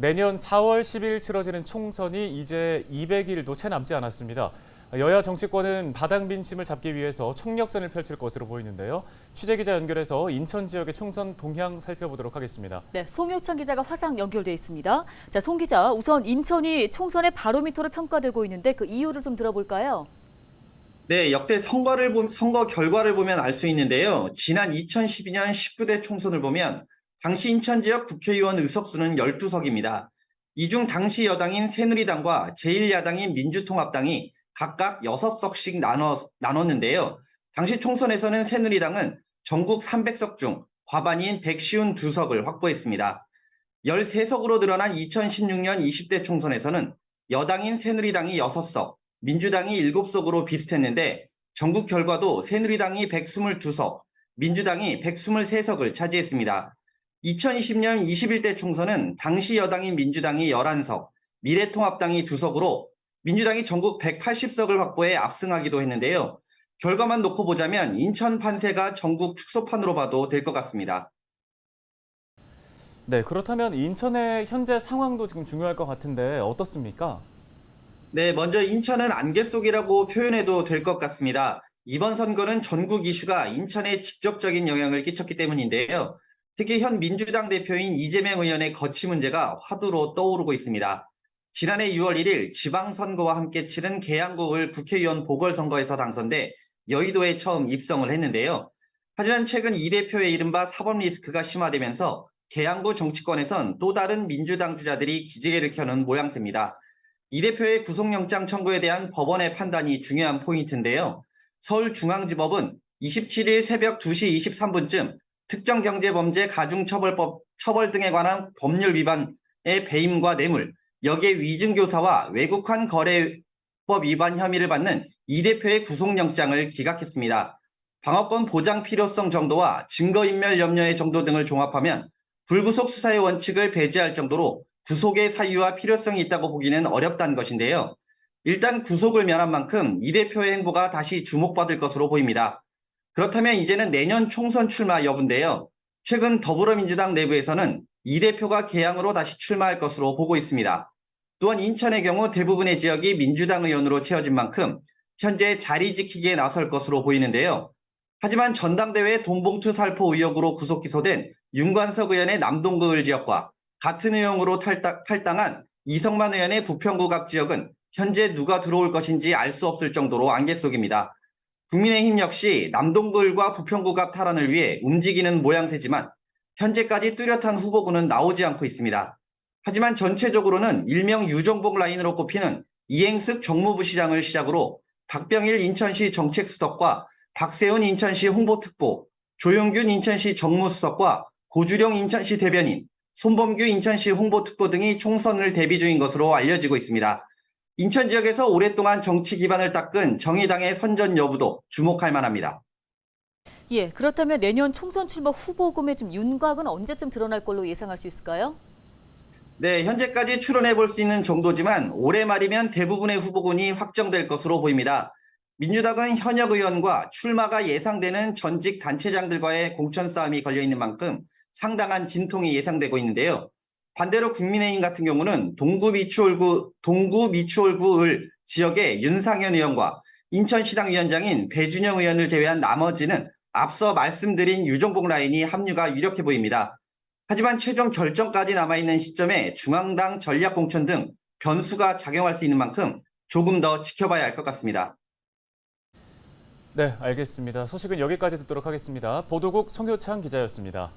내년 4월 10일 치러지는 총선이 이제 200일도 채 남지 않았습니다. 여야 정치권은 바닥 민심을 잡기 위해서 총력전을 펼칠 것으로 보이는데요. 취재기자 연결해서 인천 지역의 총선 동향 살펴보도록 하겠습니다. 네, 송효창 기자가 화상 연결돼 있습니다. 자, 송 기자, 우선 인천이 총선의 바로미터로 평가되고 있는데 그 이유를 좀 들어볼까요? 네, 역대 선거 결과를 보면 알 수 있는데요. 지난 2012년 19대 총선을 보면 당시 인천 지역 국회의원 의석수는 12석입니다. 이 중 당시 여당인 새누리당과 제1야당인 민주통합당이 각각 6석씩 나눴는데요. 당시 총선에서는 새누리당은 전국 300석 중 과반인 152석을 확보했습니다. 13석으로 늘어난 2016년 20대 총선에서는 여당인 새누리당이 6석, 민주당이 7석으로 비슷했는데 전국 결과도 새누리당이 122석, 민주당이 123석을 차지했습니다. 2020년 21대 총선은 당시 여당인 민주당이 11석, 미래통합당이 2석으로 민주당이 전국 180석을 확보해 압승하기도 했는데요. 결과만 놓고 보자면 인천 판세가 전국 축소판으로 봐도 될 것 같습니다. 네, 그렇다면 인천의 현재 상황도 지금 중요할 것 같은데 어떻습니까? 네, 먼저 인천은 안개 속이라고 표현해도 될 것 같습니다. 이번 선거는 전국 이슈가 인천에 직접적인 영향을 끼쳤기 때문인데요. 특히 현 민주당 대표인 이재명 의원의 거취 문제가 화두로 떠오르고 있습니다. 지난해 6월 1일 지방선거와 함께 치른 계양구을 국회의원 보궐선거에서 당선돼 여의도에 처음 입성을 했는데요. 하지만 최근 이 대표의 이른바 사법 리스크가 심화되면서 계양구 정치권에선 또 다른 민주당 주자들이 기지개를 켜는 모양새입니다. 이 대표의 구속영장 청구에 대한 법원의 판단이 중요한 포인트인데요. 서울중앙지법은 27일 새벽 2시 23분쯤 특정경제범죄 가중처벌법 처벌 등에 관한 법률 위반의 배임과 뇌물, 역의 위증교사와 외국환 거래법 위반 혐의를 받는 이 대표의 구속영장을 기각했습니다. 방어권 보장 필요성 정도와 증거인멸 염려의 정도 등을 종합하면 불구속 수사의 원칙을 배제할 정도로 구속의 사유와 필요성이 있다고 보기는 어렵다는 것인데요. 일단 구속을 면한 만큼 이 대표의 행보가 다시 주목받을 것으로 보입니다. 그렇다면 이제는 내년 총선 출마 여부인데요. 최근 더불어민주당 내부에서는 이 대표가 개항으로 다시 출마할 것으로 보고 있습니다. 또한 인천의 경우 대부분의 지역이 민주당 의원으로 채워진 만큼 현재 자리 지키기에 나설 것으로 보이는데요. 하지만 전당대회 돈봉투 살포 의혹으로 구속 기소된 윤관석 의원의 남동구을 지역과 같은 의혹으로 탈당한 이성만 의원의 부평구 갑 지역은 현재 누가 들어올 것인지 알 수 없을 정도로 안개 속입니다. 국민의힘 역시 남동구을과 부평구 갑 탈환을 위해 움직이는 모양새지만 현재까지 뚜렷한 후보군은 나오지 않고 있습니다. 하지만 전체적으로는 일명 유정복 라인으로 꼽히는 이행숙 정무부 시장을 시작으로 박병일 인천시 정책수석과 박세훈 인천시 홍보특보, 조용균 인천시 정무수석과 고주령 인천시 대변인, 손범규 인천시 홍보특보 등이 총선을 대비 중인 것으로 알려지고 있습니다. 인천 지역에서 오랫동안 정치 기반을 닦은 정의당의 선전 여부도 주목할 만합니다. 예, 그렇다면 내년 총선 출마 후보군의 좀 윤곽은 언제쯤 드러날 걸로 예상할 수 있을까요? 네, 현재까지 추론해 볼 수 있는 정도지만 올해 말이면 대부분의 후보군이 확정될 것으로 보입니다. 민주당은 현역 의원과 출마가 예상되는 전직 단체장들과의 공천 싸움이 걸려 있는 만큼 상당한 진통이 예상되고 있는데요. 반대로 국민의힘 같은 경우는 동구 미추홀구을 지역의 윤상현 의원과 인천시당 위원장인 배준영 의원을 제외한 나머지는 앞서 말씀드린 유정복 라인이 합류가 유력해 보입니다. 하지만 최종 결정까지 남아있는 시점에 중앙당 전략공천 등 변수가 작용할 수 있는 만큼 조금 더 지켜봐야 할 것 같습니다. 네, 알겠습니다. 소식은 여기까지 듣도록 하겠습니다. 보도국 송효창 기자였습니다.